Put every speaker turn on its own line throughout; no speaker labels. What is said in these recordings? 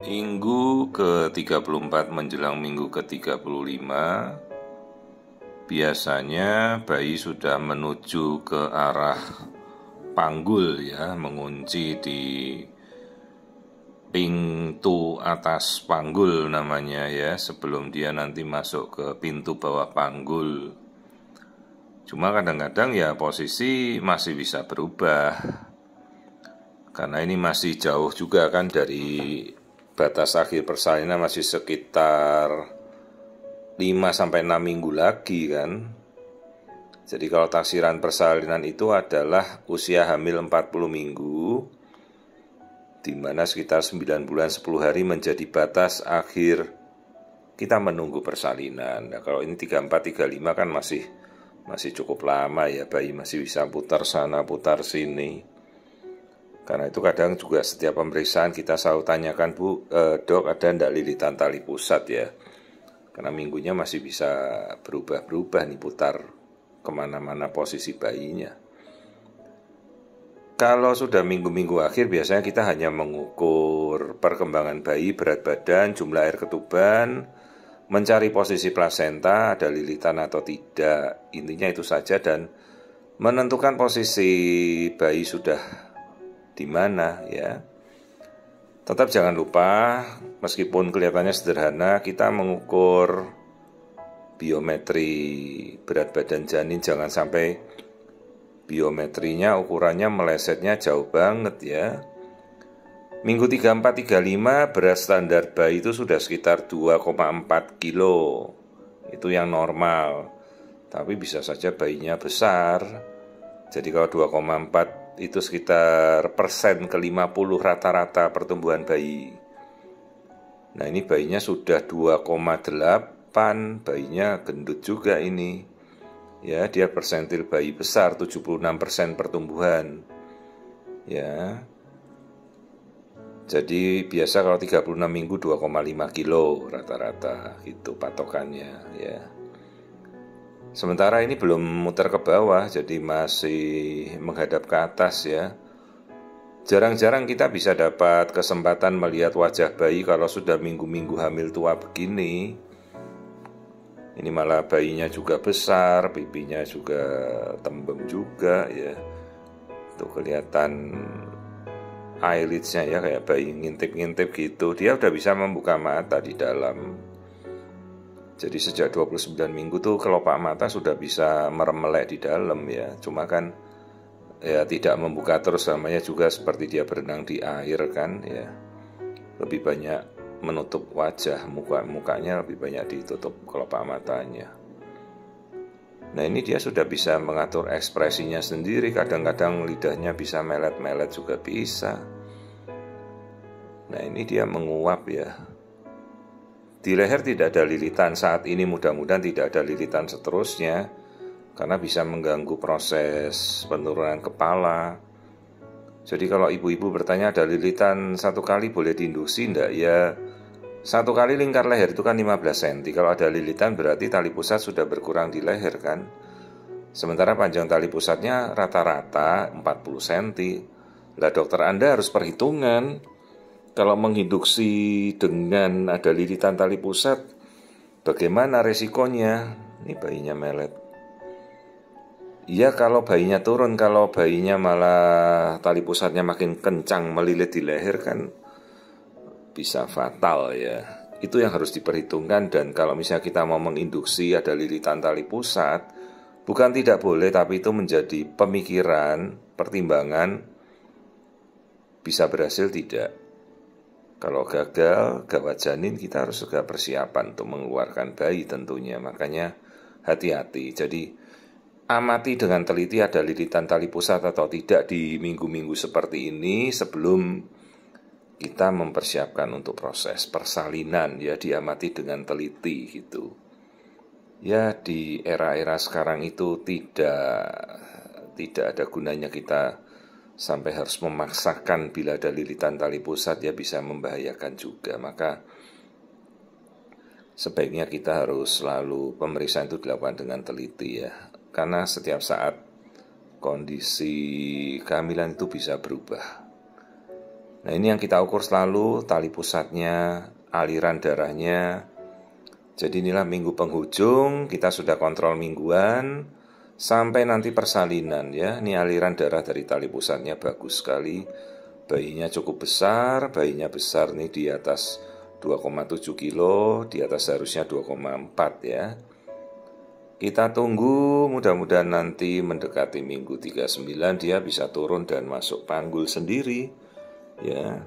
Minggu ke-34 menjelang minggu ke-35, biasanya bayi sudah menuju ke arah panggul ya, mengunci di pintu atas panggul namanya ya, sebelum dia nanti masuk ke pintu bawah panggul. Cuma kadang-kadang ya posisi masih bisa berubah, karena ini masih jauh juga kan dari batas akhir persalinan, masih sekitar 5-6 minggu lagi kan. Jadi kalau taksiran persalinan itu adalah usia hamil 40 minggu, di mana sekitar 9 bulan 10 hari menjadi batas akhir kita menunggu persalinan. Nah, kalau ini 34-35 kan masih cukup lama ya, bayi masih bisa putar sana putar sini. Karena itu kadang juga setiap pemeriksaan kita selalu tanyakan, dok ada ndak lilitan tali pusat ya? Karena minggunya masih bisa berubah-berubah nih, putar kemana-mana posisi bayinya. Kalau sudah minggu-minggu akhir biasanya kita hanya mengukur perkembangan bayi, berat badan, jumlah air ketuban, mencari posisi plasenta, ada lilitan atau tidak. Intinya itu saja, dan menentukan posisi bayi sudah di mana ya. Tetap jangan lupa, meskipun kelihatannya sederhana, kita mengukur biometri berat badan janin. Jangan sampai biometrinya ukurannya melesetnya jauh banget ya. Minggu 34-35 berat standar bayi itu sudah sekitar 2,4 kilo. Itu yang normal. Tapi bisa saja bayinya besar. Jadi kalau 2,4 itu sekitar persen ke 50 rata-rata pertumbuhan bayi. Nah ini bayinya sudah 2,8, bayinya gendut juga ini. Ya, dia persentil bayi besar, 76% pertumbuhan. Ya. Jadi biasa kalau 36 minggu 2,5 kilo rata-rata, gitu patokannya ya. Sementara ini belum muter ke bawah, jadi masih menghadap ke atas ya. Jarang-jarang kita bisa dapat kesempatan melihat wajah bayi kalau sudah minggu-minggu hamil tua begini. Ini malah bayinya juga besar, pipinya juga tembem juga ya. Tuh kelihatan eyelidsnya ya, kayak bayi ngintip-ngintip gitu. Dia udah bisa membuka mata di dalam. Jadi sejak 29 minggu tuh kelopak mata sudah bisa meremelek di dalam ya. Cuma kan ya tidak membuka terus, namanya juga seperti dia berenang di air kan ya. Lebih banyak menutup wajah, mukanya lebih banyak ditutup kelopak matanya. Nah ini dia sudah bisa mengatur ekspresinya sendiri. Kadang-kadang lidahnya bisa melet-melet juga bisa. Nah ini dia menguap ya. Di leher tidak ada lilitan saat ini, mudah-mudahan tidak ada lilitan seterusnya, karena bisa mengganggu proses penurunan kepala. Jadi kalau ibu-ibu bertanya ada lilitan satu kali boleh diinduksi enggak? Ya satu kali lingkar leher itu kan 15 cm. Kalau ada lilitan berarti tali pusat sudah berkurang di leher kan. Sementara panjang tali pusatnya rata-rata 40 cm. Lah dokter Anda harus perhitungan. Kalau menginduksi dengan ada lilitan tali pusat, bagaimana resikonya? Ini bayinya melet. Iya kalau bayinya turun, kalau bayinya malah tali pusatnya makin kencang melilit di leher kan bisa fatal ya. Itu yang harus diperhitungkan. Dan kalau misalnya kita mau menginduksi ada lilitan tali pusat, bukan tidak boleh, tapi itu menjadi pemikiran, pertimbangan, bisa berhasil tidak. Kalau gagal, gawat janin, kita harus juga persiapan untuk mengeluarkan bayi tentunya. Makanya hati-hati. Jadi amati dengan teliti ada lilitan tali pusat atau tidak di minggu-minggu seperti ini sebelum kita mempersiapkan untuk proses persalinan ya, diamati dengan teliti gitu. Ya di era-era sekarang itu tidak ada gunanya kita sampai harus memaksakan. Bila ada lilitan tali pusat ya bisa membahayakan juga. Maka sebaiknya kita harus selalu pemeriksaan itu dilakukan dengan teliti ya. Karena setiap saat kondisi kehamilan itu bisa berubah. Nah, ini yang kita ukur selalu, tali pusatnya, aliran darahnya. Jadi inilah minggu penghujung, kita sudah kontrol mingguan, sampai nanti persalinan ya. Ini aliran darah dari tali pusatnya bagus sekali. Bayinya cukup besar, bayinya besar nih di atas 2,7 kilo, di atas harusnya 2,4 ya. Kita tunggu, mudah-mudahan nanti mendekati minggu 39 dia bisa turun dan masuk panggul sendiri. Ya.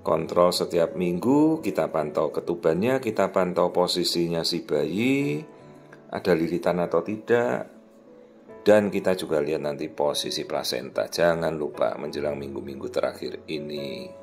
Kontrol setiap minggu, kita pantau ketubannya, kita pantau posisinya si bayi, ada lilitan atau tidak. Dan kita juga lihat nanti posisi plasenta. Jangan lupa menjelang minggu-minggu terakhir ini.